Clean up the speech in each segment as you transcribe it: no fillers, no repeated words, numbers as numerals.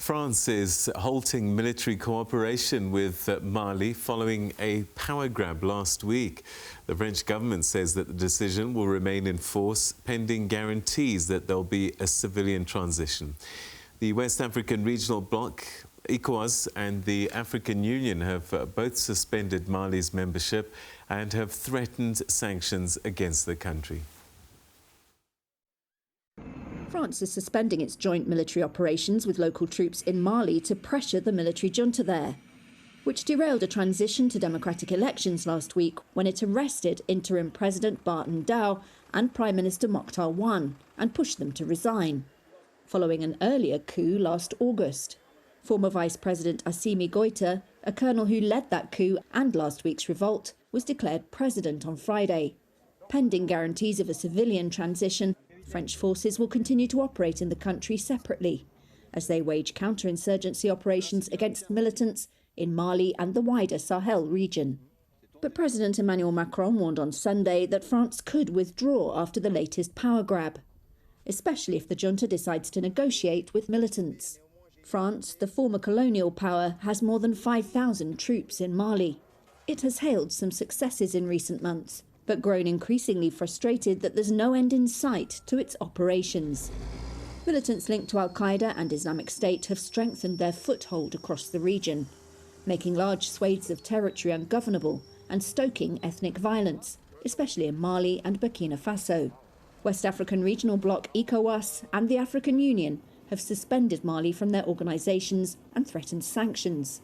France is halting military cooperation with Mali following a power grab last week. The French government says that the decision will remain in force pending guarantees that there'll be a civilian transition. The West African regional bloc, ECOWAS, and the African Union have both suspended Mali's membership and have threatened sanctions against the country. France is suspending its joint military operations with local troops in Mali to pressure the military junta there, which derailed a transition to democratic elections last week when it arrested interim President Ndoro and Prime Minister Mokhtar Wan and pushed them to resign, following an earlier coup last August. Former Vice President Assimi Goïta, a colonel who led that coup and last week's revolt, was declared president on Friday. Pending guarantees of a civilian transition, French forces will continue to operate in the country separately as they wage counterinsurgency operations against militants in Mali and the wider Sahel region. But President Emmanuel Macron warned on Sunday that France could withdraw after the latest power grab, especially if the junta decides to negotiate with militants. France, the former colonial power, has more than 5,000 troops in Mali. It has hailed some successes in recent months, but grown increasingly frustrated that there's no end in sight to its operations. Militants linked to Al-Qaeda and Islamic State have strengthened their foothold across the region, making large swathes of territory ungovernable and stoking ethnic violence, especially in Mali and Burkina Faso. West African regional bloc ECOWAS and the African Union have suspended Mali from their organisations and threatened sanctions.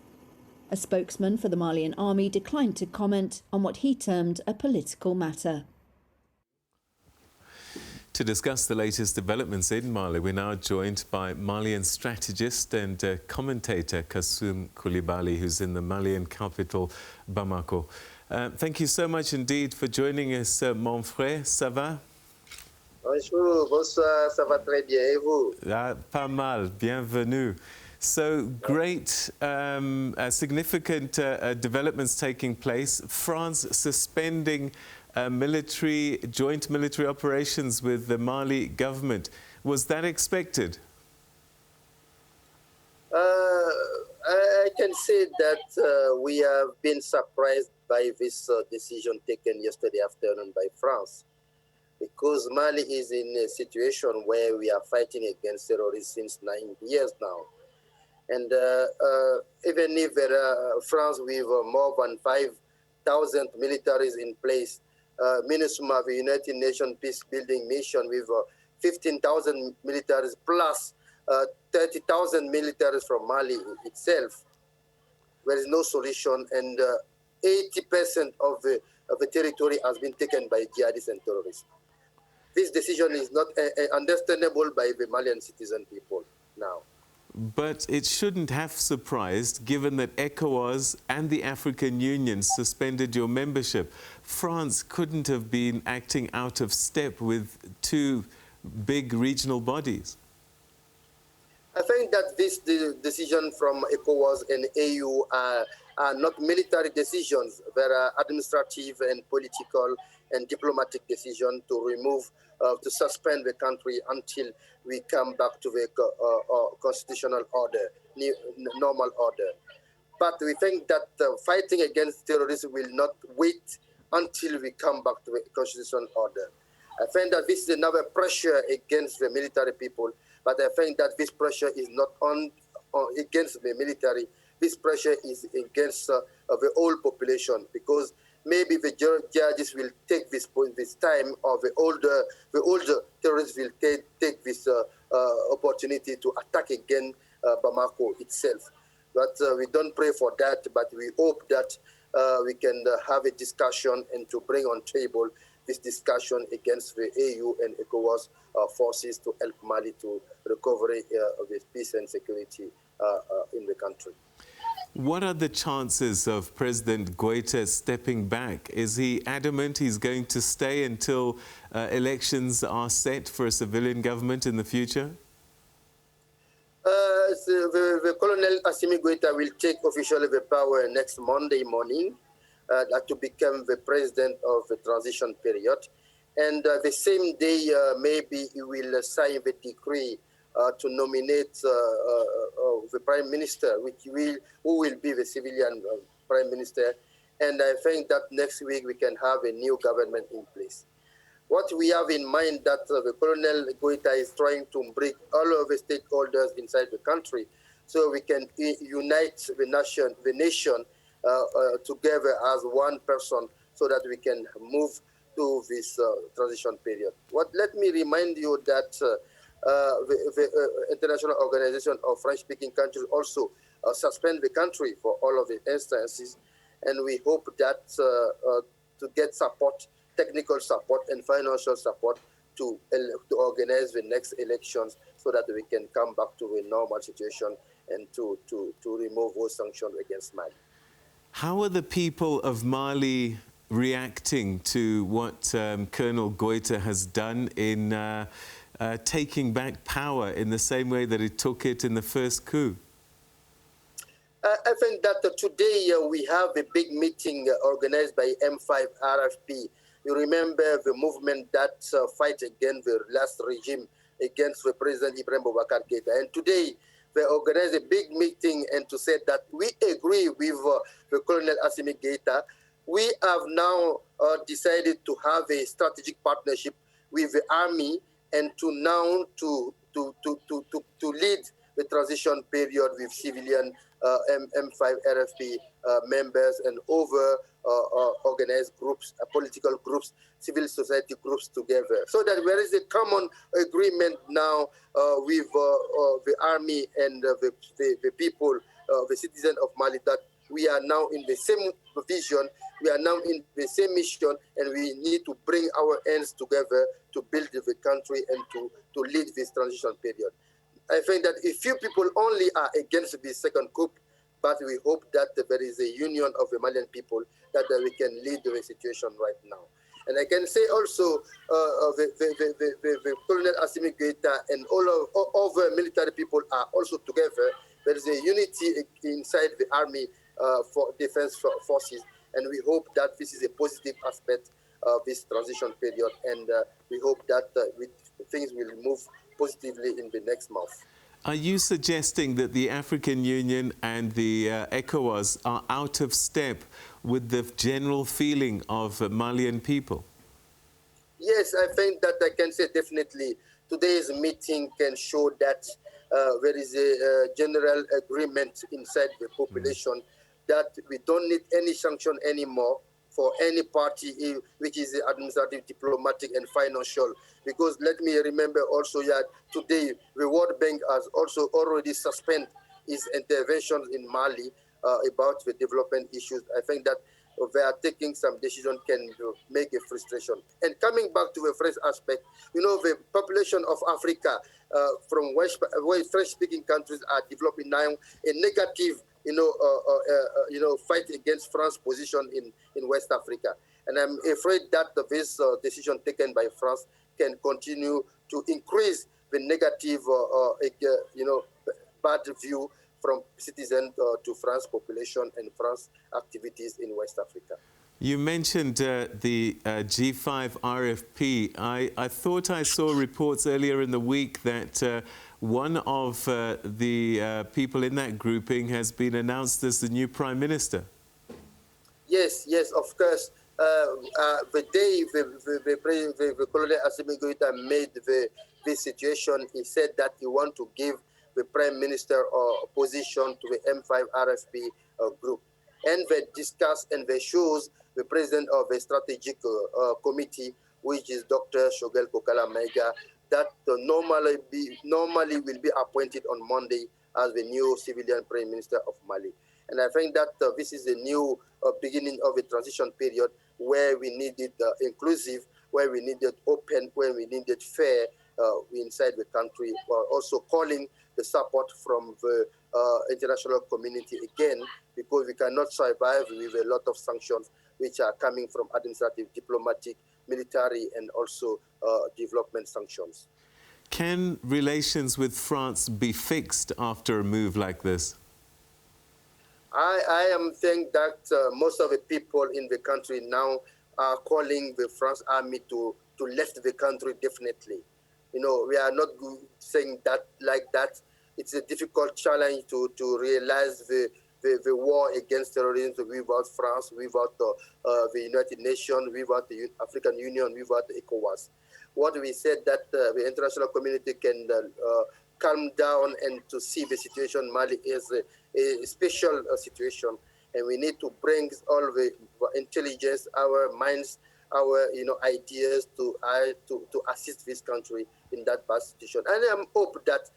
A spokesman for the Malian army declined to comment on what he termed a political matter. To discuss the latest developments in Mali, we're now joined by Malian strategist and commentator Kassoum Coulibaly, who's in the Malian capital, Bamako. Thank you so much indeed for joining us, mon frère. Ça va? Bonjour, bonsoir, ça va très bien, et vous? Pas mal, bienvenue. So great, significant developments taking place. France suspending joint military operations with the Mali government. Was that expected? I can say that we have been surprised by this decision taken yesterday afternoon by France, because Mali is in a situation where we are fighting against terrorists since 9 years now. And even if France with more than 5,000 militaries in place, minimum of a United Nations peacebuilding mission with 15,000 militaries plus 30,000 militaries from Mali itself, there is no solution, and 80% of the territory has been taken by jihadists and terrorists. This decision is not understandable by the Malian citizen people now. But it shouldn't have surprised, given that ECOWAS and the African Union suspended your membership. France couldn't have been acting out of step with two big regional bodies. I think that this decision from ECOWAS and AU are not military decisions. They are administrative and political and diplomatic decisions to remove, to suspend the country until we come back to the constitutional order, normal order. But we think that fighting against terrorism will not wait until we come back to the constitutional order. I think that this is another pressure against the military people, but I think that this pressure is not against the military. This pressure is against the whole population, because maybe the judges will take this time, or the older terrorists will take this opportunity to attack again Bamako itself. But we don't pray for that, but we hope that we can have a discussion and to bring on table this discussion against the AU and ECOWAS forces to help Mali to recovery with peace and security in the country. What are the chances of President Goïta stepping back? Is he adamant he's going to stay until elections are set for a civilian government in the future? The Colonel Assimi Goïta will take officially the power next Monday morning to become the president of the transition period. And the same day, maybe he will sign the decree to nominate the prime minister, who will be the civilian prime minister. And I think that next week we can have a new government in place. What we have in mind that the Colonel Goita is trying to bring all of the stakeholders inside the country so we can unite the nation together as one person so that we can move to this transition period. Let me remind you that the International Organization of French-speaking countries also suspend the country for all of the instances, and we hope that to get support, technical support and financial support to organize the next elections so that we can come back to a normal situation and to remove those sanctions against Mali. How are the people of Mali reacting to what Colonel Goita has done in taking back power in the same way that he took it in the first coup? I think that today we have a big meeting organized by M5 RFP. You remember the movement that fight against the last regime, against the President Ibrahim Boubacar Keïta. And today they organized a big meeting and to say that we agree with the Colonel Assimi Goïta. We have now decided to have a strategic partnership with the army and to now to lead the transition period with civilian M5 RFP members and other organized groups, political groups, civil society groups together, so that there is a common agreement now with the army and the people, the citizens of Mali, that we are now in the same vision, we are now in the same mission, and we need to bring our hands together to build the country and to lead this transition period. I think that a few people only are against this second coup, but we hope that there is a union of the Malian people that we can lead the situation right now. And I can say also the Colonel Assimi Goïta and all other military people are also together. There is a unity inside the army for defense forces, and we hope that this is a positive aspect of this transition period, and we hope that things will move positively in the next month. Are you suggesting that the African Union and the ECOWAS are out of step with the general feeling of Malian people? Yes, I think that I can say definitely. Today's meeting can show that there is a general agreement inside the population that we don't need any sanction anymore for any party, which is administrative, diplomatic, and financial. Because let me remember also that today the World Bank has also already suspended its interventions in Mali about the development issues. I think that they are taking some decision can make a frustration. And coming back to the French aspect, you know, the population of Africa from French-speaking countries are developing now a negative fight against France's position in West Africa. And I'm afraid that this decision taken by France can continue to increase the negative, bad view from citizens to France population and France activities in West Africa. You mentioned the G5 RFP. I thought I saw reports earlier in the week that one of the people in that grouping has been announced as the new Prime Minister. Yes, of course. The day the Colonel Assimi Goïta made the situation, he said that he wants to give the Prime Minister position to the M5 RFP group. And they discuss and they shows the president of the strategic committee, which is Dr. Shogel Kokala Maiga, that normally will be appointed on Monday as the new civilian Prime Minister of Mali. And I think that this is a new beginning of a transition period where we needed inclusive, where we needed open, where we needed fair inside the country, while also calling the support from the international community again, because we cannot survive with a lot of sanctions which are coming from administrative, diplomatic, military, and also development sanctions. Can relations with France be fixed after a move like this? I am saying that most of the people in the country now are calling the French army to left the country definitely. You know, we are not saying that like that. it's a difficult challenge to realize the war against terrorism without France, without the United Nations, without the African Union, without ECOWAS. What we said that the international community can calm down and to see the situation in Mali is a special situation, and we need to bring all the intelligence, our minds, our ideas to assist this country in that bad situation. And I hope that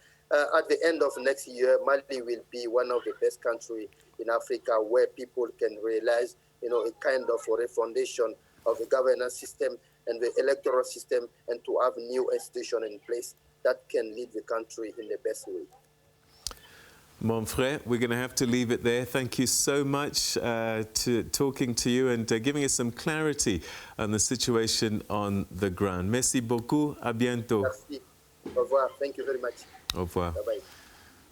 at the end of next year, Mali will be one of the best countries in Africa where people can realize, a kind of a foundation of the governance system and the electoral system, and to have new institutions in place that can lead the country in the best way. Mon frère, we're going to have to leave it there. Thank you so much to talking to you and giving us some clarity on the situation on the ground. Merci beaucoup. À bientôt. Merci. Au revoir. Thank you very much. Au revoir. Bye-bye.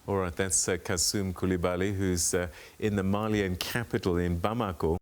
All right, that's Kassoum Coulibaly, who's in the Malian capital in Bamako.